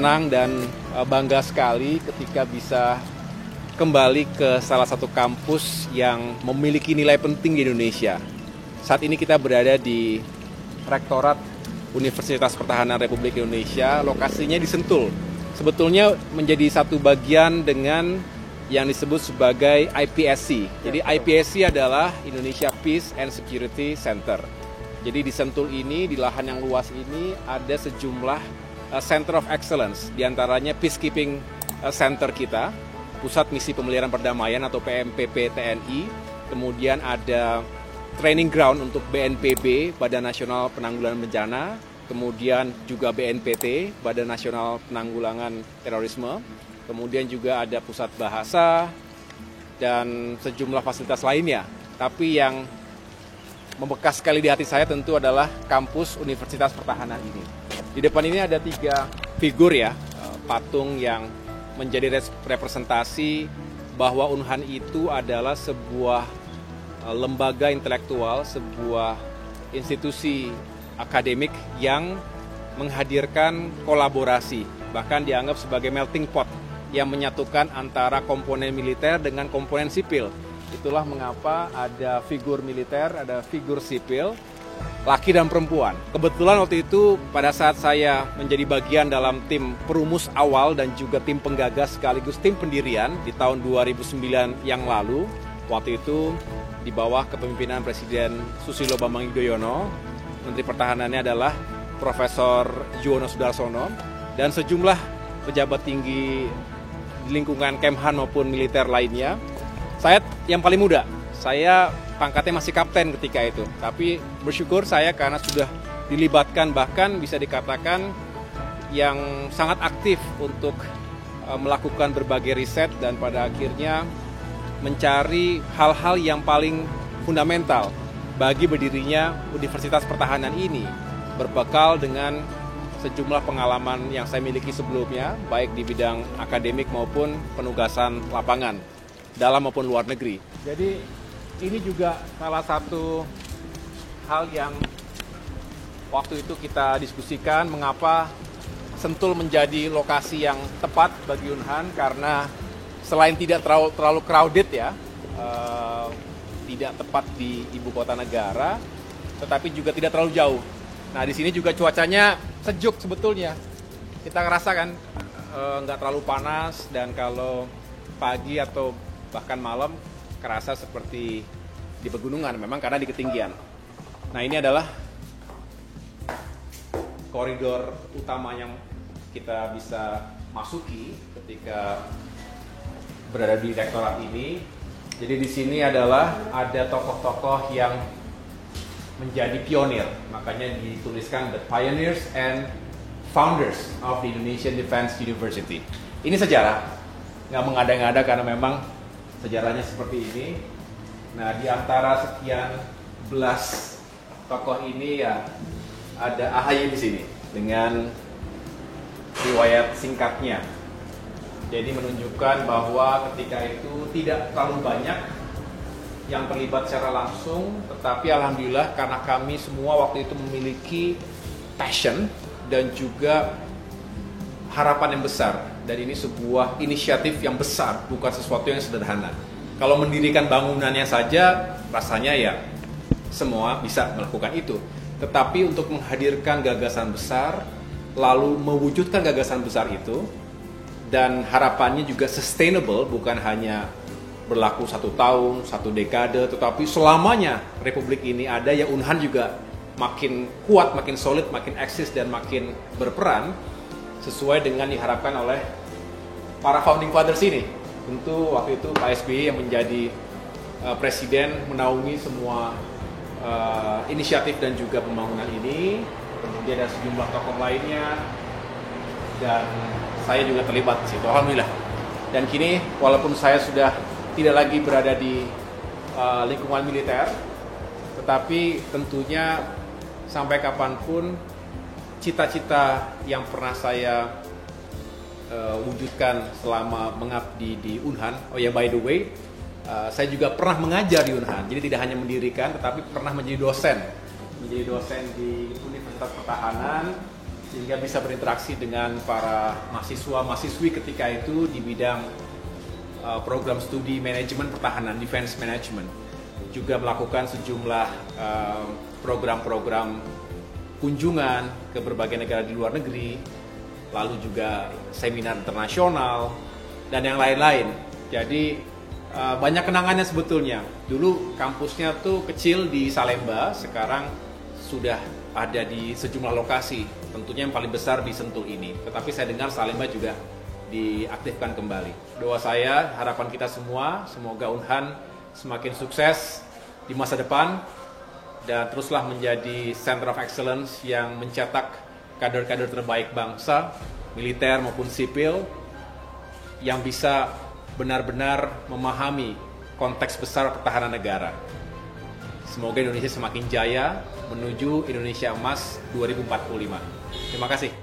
senang dan bangga sekali ketika bisa kembali ke salah satu kampus yang memiliki nilai penting di Indonesia. Saat ini kita berada di Rektorat Universitas Pertahanan Republik Indonesia, lokasinya di Sentul. Sebetulnya menjadi satu bagian dengan yang disebut sebagai IPSC. Jadi IPSC adalah Indonesia Peace and Security Center. Jadi di Sentul ini, di lahan yang luas ini, ada sejumlah Center of Excellence, diantaranya Peacekeeping Center kita, Pusat Misi Pemeliharaan Perdamaian atau PMPP TNI, kemudian ada training ground untuk BNPB, Badan Nasional Penanggulangan Bencana, kemudian juga BNPT, Badan Nasional Penanggulangan Terorisme, kemudian juga ada pusat bahasa, dan sejumlah fasilitas lainnya. Tapi yang membekas sekali di hati saya tentu adalah kampus Universitas Pertahanan ini. Di depan ini ada 3 figur ya, patung yang menjadi representasi bahwa Unhan itu adalah sebuah lembaga intelektual, sebuah institusi akademik yang menghadirkan kolaborasi, bahkan dianggap sebagai melting pot yang menyatukan antara komponen militer dengan komponen sipil. Itulah mengapa ada figur militer, ada figur sipil, laki dan perempuan. Kebetulan waktu itu pada saat saya menjadi bagian dalam tim perumus awal dan juga tim penggagas sekaligus tim pendirian di tahun 2009 yang lalu, waktu itu di bawah kepemimpinan Presiden Susilo Bambang Yudhoyono, Menteri Pertahanannya adalah Profesor Juwono Sudarsono, dan sejumlah pejabat tinggi di lingkungan Kemhan maupun militer lainnya. Saya yang paling muda, saya pangkatnya masih kapten ketika itu, tapi bersyukur saya karena sudah dilibatkan, bahkan bisa dikatakan yang sangat aktif untuk melakukan berbagai riset dan pada akhirnya mencari hal-hal yang paling fundamental bagi berdirinya Universitas Pertahanan ini, berbekal dengan sejumlah pengalaman yang saya miliki sebelumnya, baik di bidang akademik maupun penugasan lapangan, dalam maupun luar negeri. Jadi ini juga salah satu hal yang waktu itu kita diskusikan, mengapa Sentul menjadi lokasi yang tepat bagi Unhan, karena selain tidak terlalu crowded ya, tidak tepat di ibu kota negara, tetapi juga tidak terlalu jauh. Nah di sini juga cuacanya sejuk sebetulnya. Kita ngerasa kan nggak terlalu panas, dan kalau pagi atau bahkan malam kerasa seperti di pegunungan, memang karena di ketinggian. Nah ini adalah koridor utama yang kita bisa masuki ketika berada di rektorat ini. Jadi di sini adalah ada tokoh-tokoh yang menjadi pionir, makanya dituliskan The Pioneers and Founders of the Indonesian Defense University. Ini sejarah, nggak mengada-ngada karena memang sejarahnya seperti ini. Nah, di antara sekian belas tokoh ini ya ada AHY di sini dengan riwayat singkatnya. Jadi menunjukkan bahwa ketika itu tidak terlalu banyak yang terlibat secara langsung, tetapi alhamdulillah karena kami semua waktu itu memiliki passion dan juga harapan yang besar, dan ini sebuah inisiatif yang besar, bukan sesuatu yang sederhana. Kalau mendirikan bangunannya saja rasanya ya semua bisa melakukan itu, tetapi untuk menghadirkan gagasan besar lalu mewujudkan gagasan besar itu, dan harapannya juga sustainable, bukan hanya berlaku 1 tahun, 1 dekade, tetapi selamanya Republik ini ada, ya Unhan juga makin kuat, makin solid, makin eksis, dan makin berperan sesuai dengan diharapkan oleh para founding fathers ini. Tentu waktu itu Pak SBY yang menjadi presiden menaungi semua inisiatif dan juga pembangunan ini. Kemudian ada sejumlah tokoh lainnya, dan saya juga terlibat di situ, alhamdulillah. Dan kini walaupun saya sudah tidak lagi berada di lingkungan militer, tetapi tentunya sampai kapanpun cita-cita yang pernah saya wujudkan selama mengabdi di Unhan. Oh ya, by the way, saya juga pernah mengajar di Unhan. Jadi tidak hanya mendirikan, tetapi pernah menjadi dosen di Universitas Pertahanan sehingga bisa berinteraksi dengan para mahasiswa-mahasiswi ketika itu di bidang program studi manajemen pertahanan, defense management. Juga melakukan sejumlah program-program kunjungan ke berbagai negara di luar negeri, lalu juga seminar internasional, dan yang lain-lain. Jadi banyak kenangannya sebetulnya. Dulu kampusnya tuh kecil di Salemba, sekarang sudah ada di sejumlah lokasi. Tentunya yang paling besar di Sentul ini. Tetapi saya dengar Salemba juga diaktifkan kembali. Doa saya, harapan kita semua, semoga Unhan semakin sukses di masa depan dan teruslah menjadi Center of Excellence yang mencetak kader-kader terbaik bangsa, militer maupun sipil, yang bisa benar-benar memahami konteks besar pertahanan negara. Semoga Indonesia semakin jaya menuju Indonesia Emas 2045. Terima kasih.